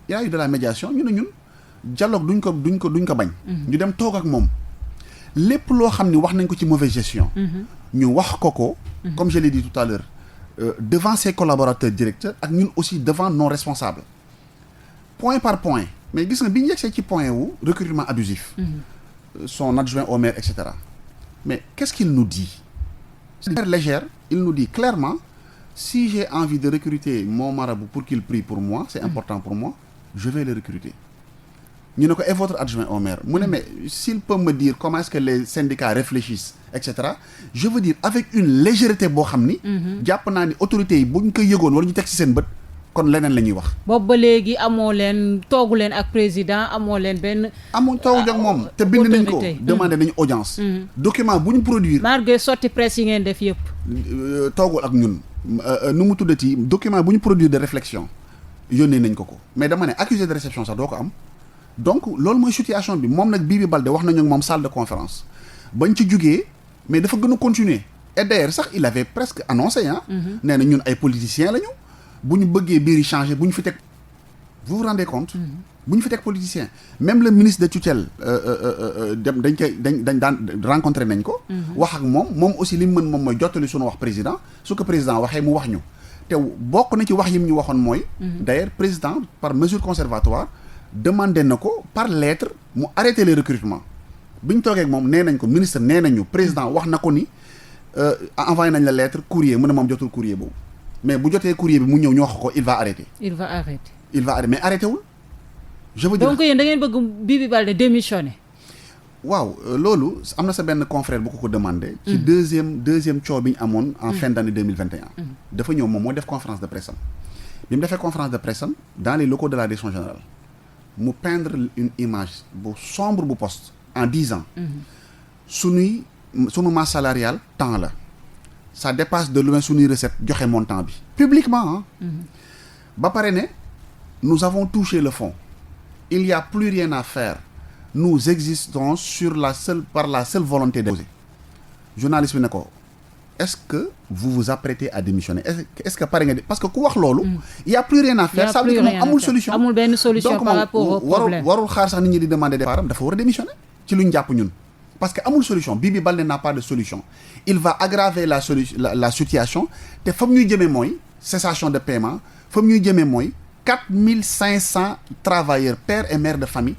y a eu de la médiation ñu ne ñun dialogue duñ ko bañ ñu dem toog ak moom lépp loo xam ni wax nañ ko ci mauvaise gestion ñu wax ko comme je l'ai dit tout à l'heure devant ses collaborateurs directeurs ak ñun aussi devant nos responsables point par point mais gis nga bi ñu yegsee ci point wu recrutement abusif son adjoint au maire et cetera mais qu'est-ce qu'il nous dit de manière légère il nous dit clairement si j'ai envie de recruter mon marabout pour qu'il prie pour moi c'est important pour moi je vais le recruter ñu ne ko et votre adjoint au maire mu ne mais s'il peut me dire comment est-ce que les syndicats réfléchissent et cetera je veux dire avec une légèreté boo xam ni jàpp naa ni autorités yi buñ ko yëgoon wala ñu teg ci seen bët kon leneen la ñuy wax. boobu ba léegi amoo leen toogu leen ak président amoo leen benn. amuñ toogu ak moom te bind nañ ko demandé nañu audience. document bu ñu produire. malgré sortie presse yi ngeen def yëpp. toogul ak ñun nu mu tuddati document bu ñu produire de réflexion yónnee nañ ko mais dama ne accusé de réception sax doo ko am donc loolu mooy situation bi moom nag Bibi Baldé wax nañu ak moom salle de conférence bañ ci jugee mais dafa gën a continuer et d'ailleurs sax il avait presque annoncé nee na ñun ay politiciens lañu. bu ñu bëggee biir yi changé bu ñu fi teg vous vous rendez compte bu ñu fi teg politicien même le ministre de tutelle dañ daan rencontré nañ ko wax ak moom aussi li mu mën moom mooy jottali suñu wax président su ko président waxee mu wax ñu te bokk na ci wax yi mu ñu waxoon mooy d'ailleurs président par mesure conservatoire demandé na ko par lettre mu arrêter les recrutements bi ñu toogee ak moom nee nañ ko ministre nee nañu président wax na ko ni envoyé nañ la lettre courrier mu ne moom jotul courrier boobu mais bu jotee courrier bi mu ñëw ñu wax ko il va arrêter mais arrêté wul je veux dire donc yéen da ngeen bëgg Bibi Baldé démissionner. waaw loolu am na sa benn confrère bu ko demandé. ci deuxième coow bi ñu amoon en fin d'année 2021. dafa ñëw moom moo def conférence de presse am bi mu defee conférence de presse am dans les locaux de la direction générale mu peindre une image bu sombre bu poste en 10 ans. sunu masse salariale temps la. ça dépasse de loin suñuy recette joxe montant bi publiquement ba pare ne nous avons touché le fond il y a plus rien à faire nous existons par la seule volonté de journaliste bi ne ko est-ce que vous vous apprêtez à démissionner est-ce que pare nga parce que ku wax loolu il y a plus rien à faire ça veut dire que moom amul solution amul benn solution par rapport au problème warul xaar sax nit ñi di demander départ am dafa war a démissionner ci lu ñu jàpp ñun parce que amul solution Bibi Baldé n'a pas de solution il va aggraver la situation te fa mu ñuy jëmee mooy cessation de paiement fa mu ñuy jëmee mooy 4500 travailleurs pères et mères de famille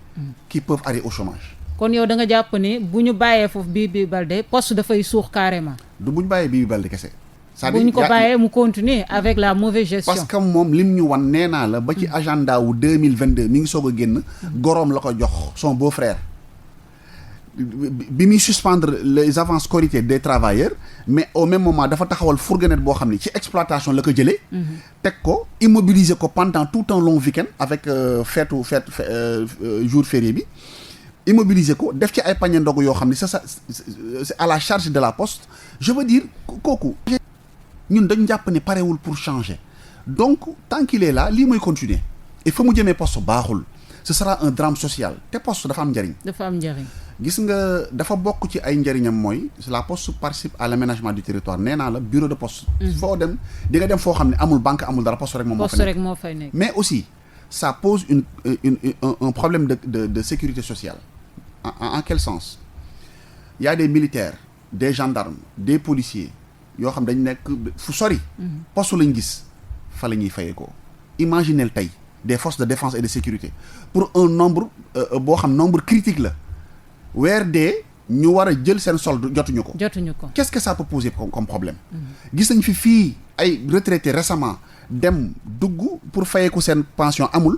qui peuvent aller au chômage. kon yow da nga jàpp ni bu ñu bàyyee foofu Bibi Baldé poste dafay suux carrément. du bu ñu bàyyee Bibi Baldé kese. bu ñu ko bàyyee mu continuer avec la mauvaise gestion. parce que moom lim ñu wan nee naa la ba ci agenda wu 2022 mi ngi soog a génn. goroom la ko jox son beau-frère. bi muy suspendre les avances Korité des travailleurs mais au même moment dafa taxawal fourgonnette boo xam ne ci exploitation la ko jëlee teg ko immobiliser ko pendant tout un long week-end avec fête jour férié bi immobiliser ko def ci ay panier ndogu yoo xam ne c'est à la charge de la poste je veux dire kooku ñun dañu jàpp ne parewul pour changer donc tant qu'il est là lii mooy continuer et fa mu jëmee poste baaxul ce sera un drame social te poste dafa am njëriñ gis nga dafa bokk ci ay njëriñam mooy la poste participe à l'aménagement du territoire nee naa la bureau de poste foo dem di nga dem foo xam ne amul banque amul dara poste rek moom moo fay nekk mais aussi ça pose un problème de sécurité sociale en quel sens il y a des militaires des gendarmes des policiers yoo xam dañ nekk fu sori poste lañ gis fa la ñuy fayee ko imaginez tey des forces de défense et de sécurité pour un nombre boo xam nombre critique la weer dee ñu war a jël seen solde jotuñu ko. Qu'est-ce que ça peut poser comme problème. gis nañ fii ay retraités récemment dem dugg pour fayeeku seen pension amul.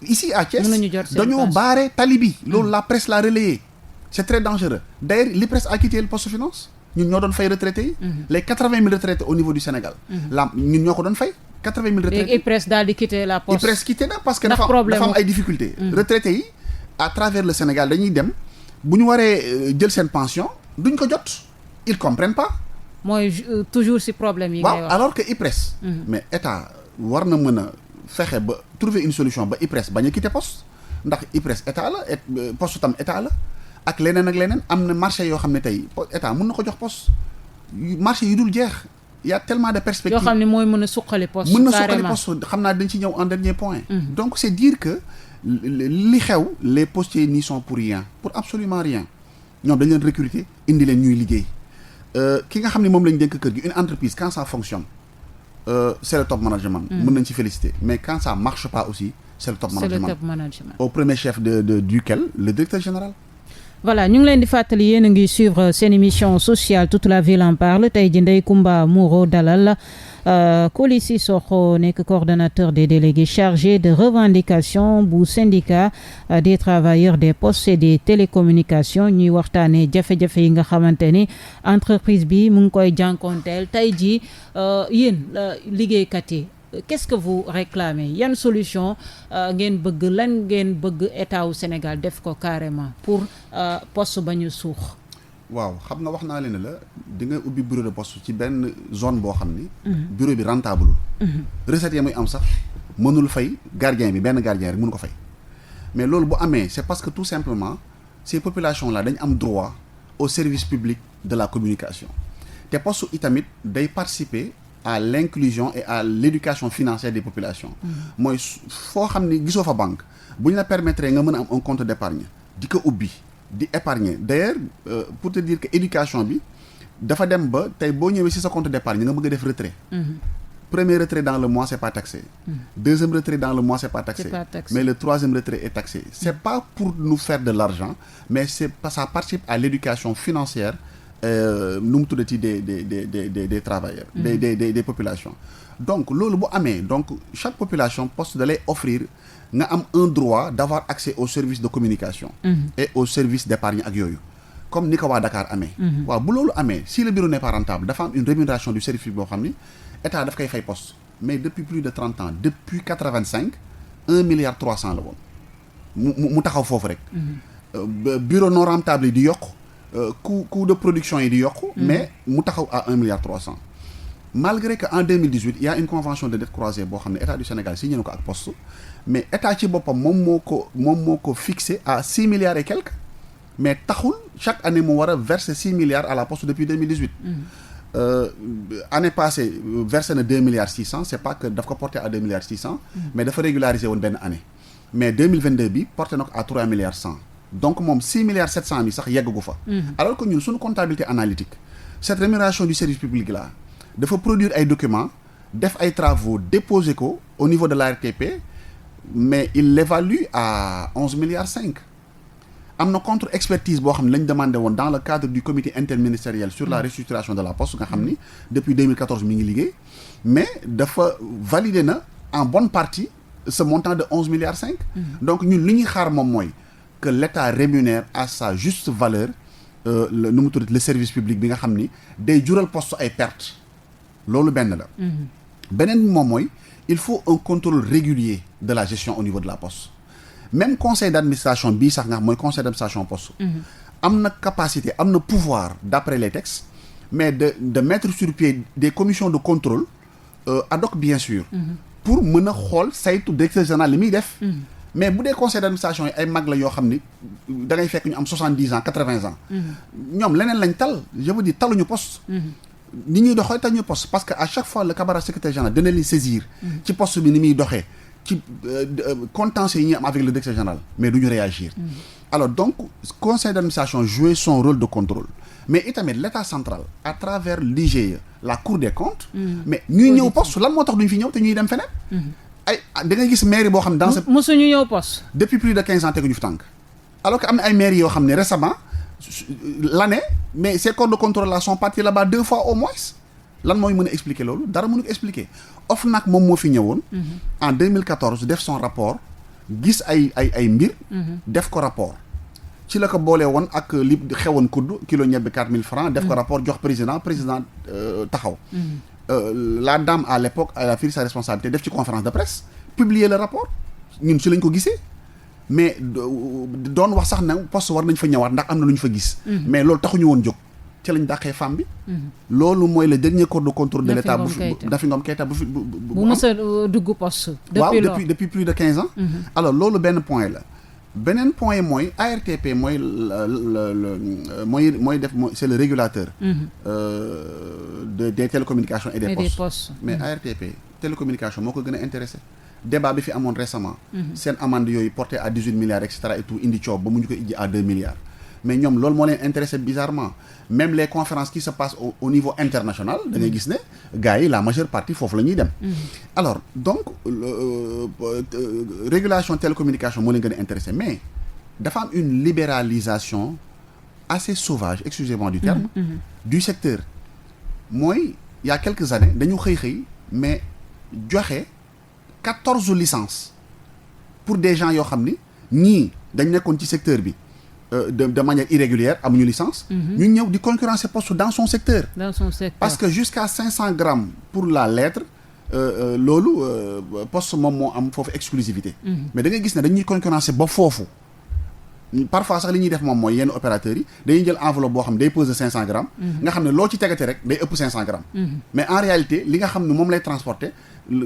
ici à Thiès dañoo baare tali bi. loolu la presse l'a relayé. c'est très dangereux d'ailleurs l'IPRES a quitté le poste finance ñun ñoo doon fay retraités yi. les 80 000 retraités au niveau du Sénégal. ñun ñoo ko doon fay. 80 000 retraités léegi IPRES daal di quitter la poste. IPRES quitté na parce que dafa am ay difficultés. retraités yi à travers le Sénégal dañuy dem bu ñu waree jël seen pension duñ ko jot ils comprennent pas. mooy toujours ci problème yi. ngay wax alors que IPRES. mais état war na mën a fexe ba trouver une solution ba IPRES bañ a quitter poste ndax IPRES état la poste tam état la ak leneen am na marché yoo xam ne tey état mën na ko jox poste marché yu dul jeex. Il y a tellement de perspectives. yoo xam ne mooy mën a suqali poste. xam naa dañ ci ñëw en dernier point. donc c'est dire que li xew les postiers n'y sont pour rien pour absolument rien ñoom dañ leen recruter indi leen ñuy liggéey ki nga xam ne moom lañ dénk kër gi une entreprise quand ça fonctionne c'est le top management. mën nañ ci féliciter mais quand ça marche pas aussi c'est le top management. Au premier chef duquel le directeur général. voilà ñu ngi leen di fàttali yéen a ngi suivre seen émission sociale toute la ville en parle tey ji Ndeye Comba Moreau dalal Coly Cissokho nekk coordonnateur des délégués chargés de revendication bu syndicat des travailleurs des postes et des télécommunications ñuy waxtaanee jafe-jafe yi nga xamante ni entreprise bi mu ngi koy jànkonteel tey ji yéen liggéeykat yi qu'est-ce que vous réclamez yan solution ngeen bëgg lan ngeen bëgg état wu Sénégal def ko carrément pour poste bañu suux. waaw xam nga wax naa leen la di nga ubbi bureau de poste ci benn zone boo xam ni. bureau bi rentable. recette yi muy am sax mënul fay gardien bi benn gardien rek mënu ko fay mais loolu bu amee c'est parce que tout simplement ces populations là dañ am droit au service public de la communication te poste itamit day participer à l'inclusion et à l'éducation financière des populations. mooy foo xam ni gisoo fa banque bu ñu la permettre nga mën a am un compte d'épargne di ko ubbi di épargner d'ailleurs pour te dire que éducation bi dafa dem ba tey boo ñëwee ci sa compte d'épargne nga bëgg a def retrait. Premier retrait dans le mois c'est pas taxé. Deuxième retrait dans le mois c'est pas taxé. Mais le troisième retrait est taxé. C'est pas pour nous faire de l'argent mais ça participe à l'éducation financière nu mu tuddati des travailleurs. des populations. donc loolu bu amee donc chaque population poste da lay offrir nga am un droit d'avoir accès aux services de communication. et aux services d'épargne ak yooyu. comme ni ko waa Dakar amee. waaw bu loolu amee si le bureau n'est pas rentable dafa am une rémunération du service boo xam ni état daf koy fay poste mais depuis plus de 30 ans depuis 85 1,3 milliard la woon mu taxaw foofu rek. bureau non rentable yi di yokk. coût de production yi di yokku mais mu taxaw à 1,3 milliard malgré que en 2018 il y a une convention de dette croisée boo xam ne état du Sénégal signé na ko ak poste mais état ci boppam moom moo ko fixé à 6 milliards et quelques mais taxul chaque année mu war a verser 6 milliards à la poste depuis 2018 année passée versé na 2,6 milliards c'est pas que daf ko porté à 2,6 milliards mais dafa régulariser woon benn année mais 2022 bi porté na ko à 3,1 milliards donc moom 6,7 milliards yi sax yeggagu fa. alors que ñun suñu comptabilité analytique cette rémunération du service public là dafa produire ay documents def ay travaux déposer ko au niveau de l'ARTP mais il l'évalue à 11,5 milliards. am na contre-expertise boo xam ne lañ demandé woon dans le cadre du comité interministériel sur la restructuration de la poste nga xam ni depuis 2014 mi ngi liggéey mais dafa valider na en bonne partie ce montant de 11,5 milliards. donc ñun li ñuy xaar moom mooy que l'État rémunère à sa juste valeur le service public bi nga xam ni day jural poste ay pertes loolu benn la. beneen bi moom mooy il faut un contrôle régulier de la gestion au niveau de la poste même conseil d'administration bii sax nga xam mooy conseil d'administration poste. am na capacité am na pouvoir d'après les textes mais de mettre sur pied des commissions de contrôle ad hoc bien sûr. pour mën a xool saytu directeur général li muy def. mais bu dee conseil d'administration yi ay mag la yoo xam ni da ngay fekk ñu am 70 ans 80 ans. ñoom leneen lañ tal je veux dire taluñu poste. ni ñuy doxee taluñu poste parce que à chaque fois le camarade secrétaire général dana leen saisir. ci poste bi ni muy doxee ci contentieux yi ñuy am avec le directeur général mais du ñu réagir. alors donc conseil d'administration jouer son rôle de contrôle mais itamit l'État central à travers l'IGE la Cour des comptes. mais ñuy ñëw poste lan moo tax duñ fi ñëw te ñuy dem feneen. ay da ngay gis mairie boo xam ne dans ce mosuñu ñëw poste depuis plus de 15 ans teguñu fi tànk alors que am na ay mairie yoo xam ne récemment l'année mais ces corps de contrôle là sont partis là-bas 2 fois au moins lan mooy mën a expliquer loolu dara mënu ko expliquer OFNAC moom moo fi ñëwoon en 2014 def son rapport gis ay mbir def ko rapport ci la ko boolee woon ak li xewoon kudd kilo ñebbe 4000 francs def ko rapport jox président taxaw la dame à l'époque elle a pris sa responsabilité def ci conférence de presse publier le rapport ñun ci lañ ko gisee mais doon wax sax ne poste war nañ fa ñëwaat ndax am na lu ñu fa gis mais loolu taxuñu woon jóg ci lañ dàqee femme bi loolu mooy le dernier corps de contrôle de l'État bu Nafi Ngom Keïta bu mës a dugg poste waaw depuis plus de 15 ans alors loolu benn point la beneen point mooy ARTP mooy c'est le régulateur des télécommunications et des postes mais ARTP télécommunication moo ko gën a intéressé débat bi fi amoon récemment seen amende yooyu porté à 18 milliards et cetera et tout indi coow ba mu ñu ko ijji à 2 milliards mais ñoom loolu moo leen intéressé bizarrement même les conférences qui se passent au niveau international da ngay gis ne gars yi la majeure partie foofu la ñuy dem alors donc régulation télécommunication moo leen gën a intéressé mais dafa am une libéralisation assez sauvage excusez-moi du terme du secteur mooy il y a quelques années dañu xëy mais joxe 14 licences pour des gens yoo xam ni ñii dañ nekkoon ci secteur bi de manière irrégulière amuñu licence ñu ñëw di concurrencer poste dans son secteur parce que jusqu'à 500 grammes pour la lettre loolu poste moom moo am foofu exclusivité mais da ngay gis ne dañuy concurrencer ba foofu parfois sax li ñuy def moom mooy yenn opérateurs yi dañuy jël enveloppe boo xam ne day peser 500 grammes nga xam ne loo ci tegate rek day ëpp 500 grammes mais en réalité li nga xam ne moom lay transporter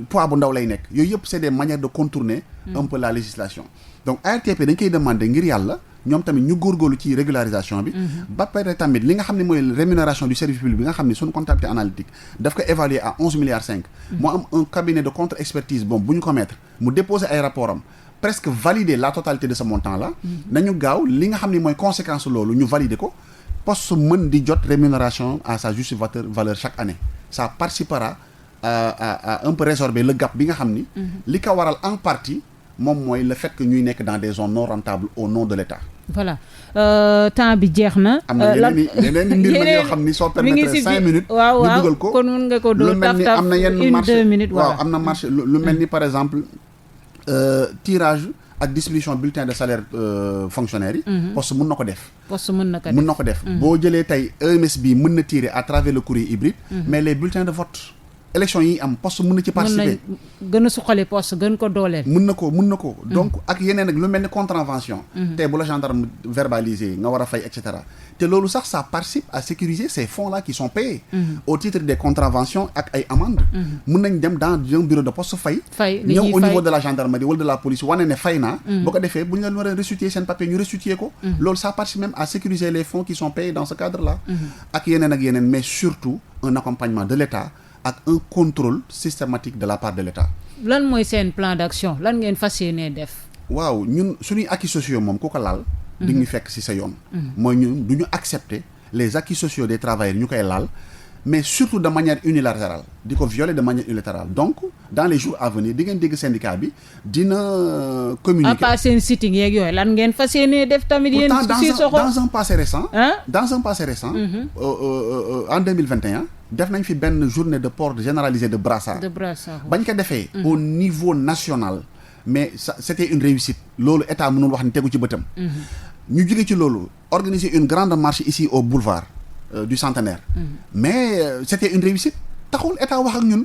poids bu ndaw lay nekk yooyu yëpp c'est des manières de contourner un peu la législation donc ARTP dañ koy demander ngir yàlla ñoom tamit ñu góorgóorlu ci régularisation bi ba pare tamit li nga xam ne mooy rémunération du service public bi nga xam ne suñu comptabilité analytique daf ko évaluer à 11 milliards 5 moo am un cabinet de contre-expertise bon bu ñu ko mettre mu déposer ay rapport am presque valider la totalité de ce montant là nañu gaaw li nga xam ne mooy conséquence loolu ñu valider ko poste mën di jot rémunération à sa juste valeur chaque année ça participera à un peu résorber le gap bi nga xam ni li ko waral en partie moom mooy le fait que ñuy nekk dans des zones non rentables au nom de l'État. Voilà temps bi jeex na. am na yeneen mbir nag yoo xam ni soo permettre 5 minutes. waaw ñu dugal ko kon mun nga ko doon taf taf am na yenn marché 1-2 minutes. waaw am na marché lu mel ni par exemple tirage ak distribution bulletin de salaire fonctionnaires yi. poste mën na ko def. poste mën na ko def. boo jëlee tey EMS bi mën na tirer à travers le courrier hybride. mais les bulletins de vote. élection yi am poste mën na ci participer gën a suqali poste gën ko dooleel mën na ko donc ak yeneen ak lu mel ni contravention tey bu la gendarme verbalisé nga war a fay et cetera te loolu sax ça participe à sécuriser ces fonds là qui sont payés au titre des contraventions ak ay amendes mën nañ dem dans un bureau de poste fay ñëw au niveau de la gendarmerie wala de la police wane ne fay naa boo ko defee bu ñu leen war a restituer seen papier ñu restituer ko loolu ça participe même à sécuriser les fonds qui sont payés dans ce cadre là ak yeneen mais surtout un accompagnement de l'État ak un contrôle systématique de la part de l'État. lan mooy seen plan d'action lan ngeen fas yéenee def. waaw ñun suñuy acquis sociaux moom ku ko laal. di ñu fekk ci sa yoon. mooy ñun du ñu accepter les acquis sociaux des travailleurs ñu koy laal mais surtout de manière unilatérale di ko violer de manière unilatérale donc dans les jours à venir di ngeen dégg syndicat bi dina communiquer. à part seen sitting yeeg yooyu lan ngeen fas yéenee def tamit yéen. ci soxo dans un passé récent. En 2021. def nañ fi benn journée de port généralisée de brassard. bañ ko defee. au niveau national. mais c'était une réussite. loolu état mënul wax ni tegu ci bëtam. ñu jóge ci loolu organiser une grande marche ici au boulevard du Centenaire. mais c'était une réussite taxul état wax ak ñun.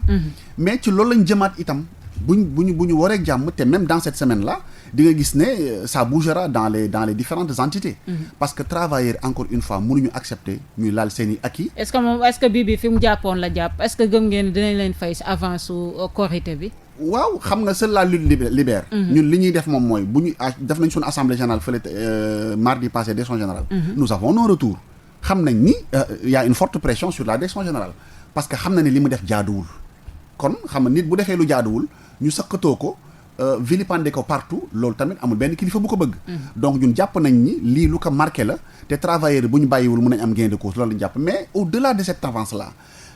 mais ci loolu lañ jëmaat itam bu ñu waree jàmm te même dans cette semaine là di nga gis ne ça bougera dans les différentes entités. parce que travailleurs encore une fois mënuñu accepter ñuy laal seen i acquis. est-ce que bii bi fi mu jàppoon la jàpp est-ce que gëm ngeen dinañ leen fay avance su Korité bi. waaw xam nga seule la lutte libère. ñun li ñuy def moom mooy bu ñu def nañ suñu assemblée générale fële mardi passé direction générale. nous avons nos retours. xam nañ ni y a une forte pression sur la direction générale parce que xam na ne li mu def jaaduwul kon xam nga nit bu defee lu jaaduwul ñu sëqatoo ko vilipender ko partout loolu tamit amul benn kilifa bu ko bëgg. donc ñun jàpp nañ ni lii lu ko marqué la te travailleurs bu ñu bàyyiwul mën nañ am gain de cause loolu lañu jàpp mais au-delà de cette avance là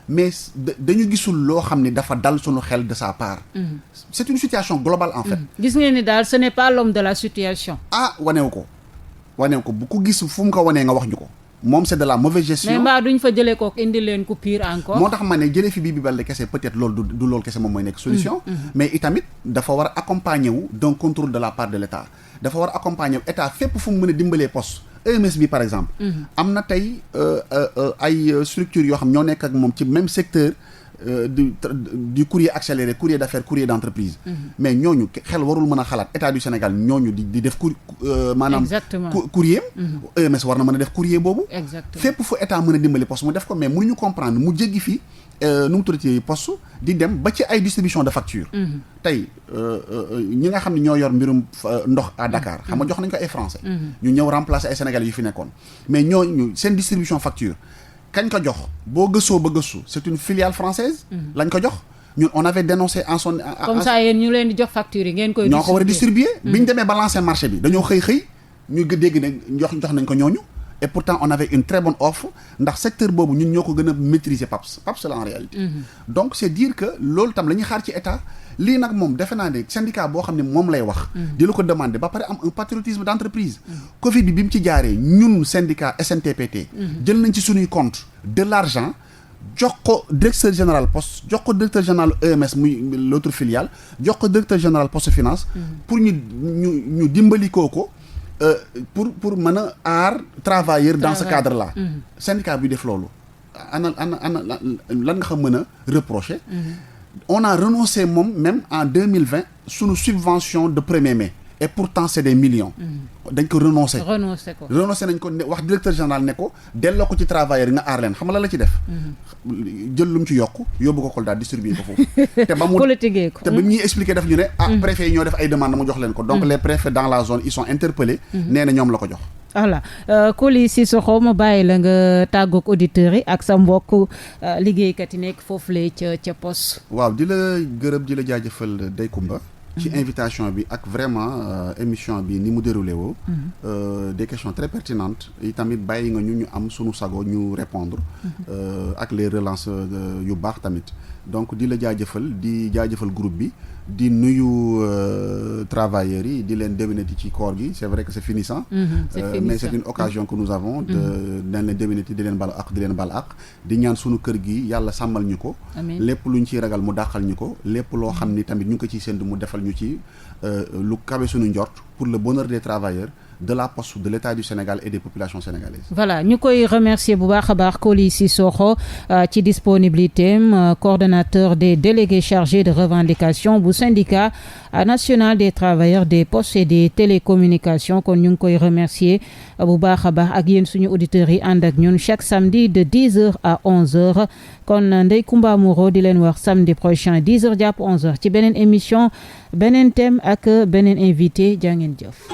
mais dañu gisul loo xam ne dafa dal suñu xel de sa part. c'est une situation globale en fait. gis ngeen ni daal ce n'est pas l'homme de la situation. wanewu ko. wane ko bu ko gis fu mu ko wanee nga wax ñu ko moom c'est de la mauvaise gestion. mais mbaa duñ fa jëlee ko indi leen ko pire encore. moo tax ma ne jëlee fi Bibi Baldé kese peut-être loolu du loolu kese moom mooy nekk solution. mais itamit dafa war a accompagner wu d'un contrôle de la part de l'État. dafa war a accompagner wu État fépp fu mu mën a dimbalee poste EMS bi par exemple. am na tey ay structures yoo xam ñoo nekk ak moom ci même secteur. du courrier accéléré courrier d'affaires courrier d'entreprise. mais ñooñu xel warul mën a xalaat état du Sénégal ñooñu di def maanaam. courrier EMS war na mën a def courrier boobu. fépp fu état mën a dimbali poste mu def ko mais mënuñu comprendre mu jéggi fii nu mu tuddati poste di dem ba ci ay distribution de facture. tey ñi nga xam ne ñoo yor mbirum ndox à Dakar. xam nga jox nañ ko ay français. ñu ñëw remplacer ay sénégalais yu fi nekkoon mais ñooñu seen distribution facture. kañ ko jox boo gëstoo ba gëstu c'est une filiale française. lañ ko jox ñun on avait dénoncé en son. comme ça yéen ñu leen di jox facture yi ngeen koy. ñoo ko war a distribuer. bi ñu demee balancer marché bi dañoo xëy ñu dégg ne jox nañ ko ñooñu. et pourtant on avait une très bonne offre ndax secteur boobu ñun ñoo ko gën a maîtriser PAPS la en réalité. donc c'est dire que loolu tam la ñuy xaar ci état. lii nag moom defe naa ne syndicat boo xam ne moom lay wax. di la ko demander ba pare am un patriotisme d'entreprise. Covid bi mu ci jaaree ñun syndicat SNTPT. jël nañ ci suñuy compte de l'argent jox ko directeur général poste jox ko directeur général EMS muy l'autre filiale jox ko directeur général poste finance. pour ñu dimbali ko. pour mën a aar travailleur dans ce cadre là. syndicat bi def loolu ana lan nga xam mën a reprocher. on a renoncé moom même en 2020 sunu subvention de 1er mai et pourtant c'est des millions. dañ ko renoncé nañ ko wax directeur général ne ko delloo ko ci travailleur nga aar leen xam nga la ci def. jël lu mu ci yokk yóbbu ko Kolda distribuer ko foofu. te ba mu politique ko te ba ñuy expliquer def ñu ne. préfet yi ñoo def ay demandes mu jox leen ko. donc les préfets dans la zone ils sont interpellés. nee na ñoom la ko jox. voilà Coly Cissokho ma bàyyi la nga tàggoog auditeurs yi ak sa mbokk liggéeykat yi nekk foofu la ca poste. waaw di la gërëm di la jaajëfal Ndeye Comba ci invitation bi ak vraiment émission bi ni mu déroulé woo. des questions très pertinentes yi tamit bàyyi nga ñu am sunu sago ñu répondre ak les relances yu baax tamit donc di la jaajëfal groupe bi di nuyu travailleurs yi di leen déwénati ci koor gi c'est vrai que c'est finissant. Mais c'est une occasion que nous avons dañ leen déwénati di leen bal ak di ñaan sunu kër gi yàlla sàmmal ñu ko. lépp luñ ciy ragal mu dàqal ñu ko lépp loo xam ni tamit ñu ngi ko ciy séntu mu defal ñu ci lu kawe sunu njort pour le bonheur des travailleurs de la poste de l'État du Sénégal et des populations sénégalaises. Voilà ñu koy remercier bu baax a baax Coly Cissokho ci disponibilité am coordonnateur des délégués chargés de revendication bu syndicat national des travailleurs des postes et des télécommunications kon ñu ngi koy remercier bu baax a baax ak yéen suñu auditeurs yi ànd ak ñun chaque samedi de 10h à 11h kon Ndeye Comba Moreau di leen wax samedi prochain 10h jàpp 11h ci beneen émission beneen thème ak beneen invité jaa ngeen jëf.